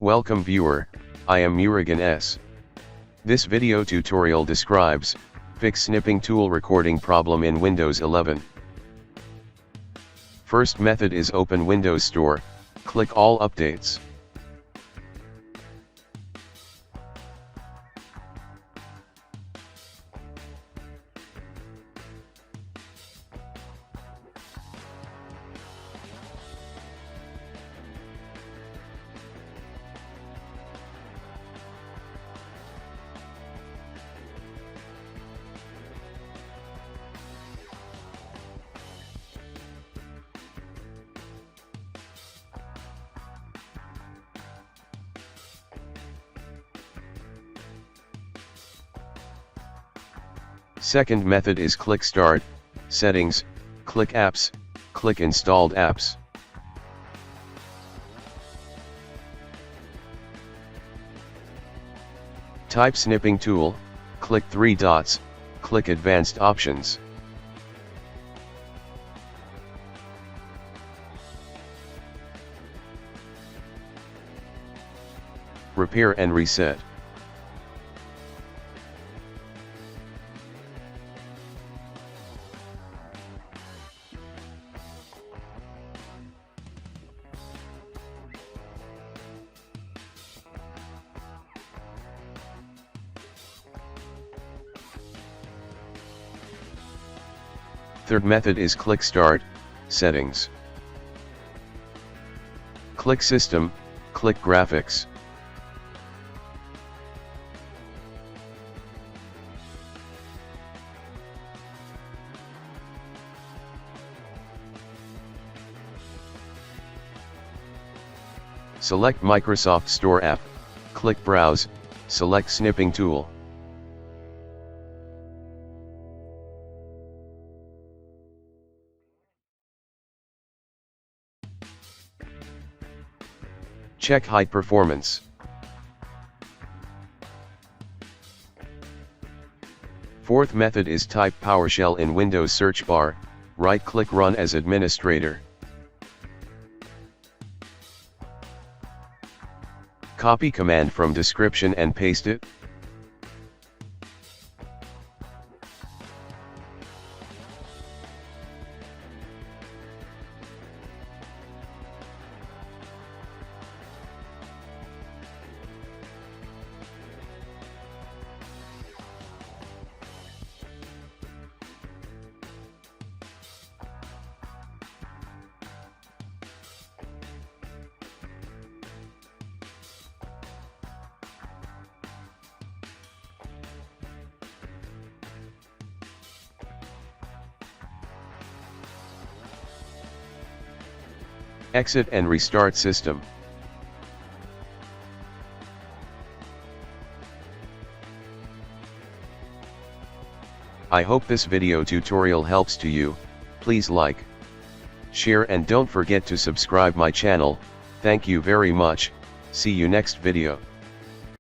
Welcome viewer, I am Murugan S. This video tutorial describes, fix snipping tool recording problem in Windows 11. First method is open Windows Store, click all updates. Second method is click Start, Settings, click Apps, click Installed Apps. Type Snipping Tool, click 3 dots, click Advanced Options. Repair and reset. Third method is click Start, Settings. Click System, click Graphics. Select Microsoft Store app, click Browse, select Snipping Tool. Check high performance. Fourth method is type PowerShell in Windows search bar, right-click Run as administrator. Copy command from description and paste it. Exit and restart system. I hope this video tutorial helps to you. Please like, share and don't forget to subscribe my channel. Thank you very much. See you next video.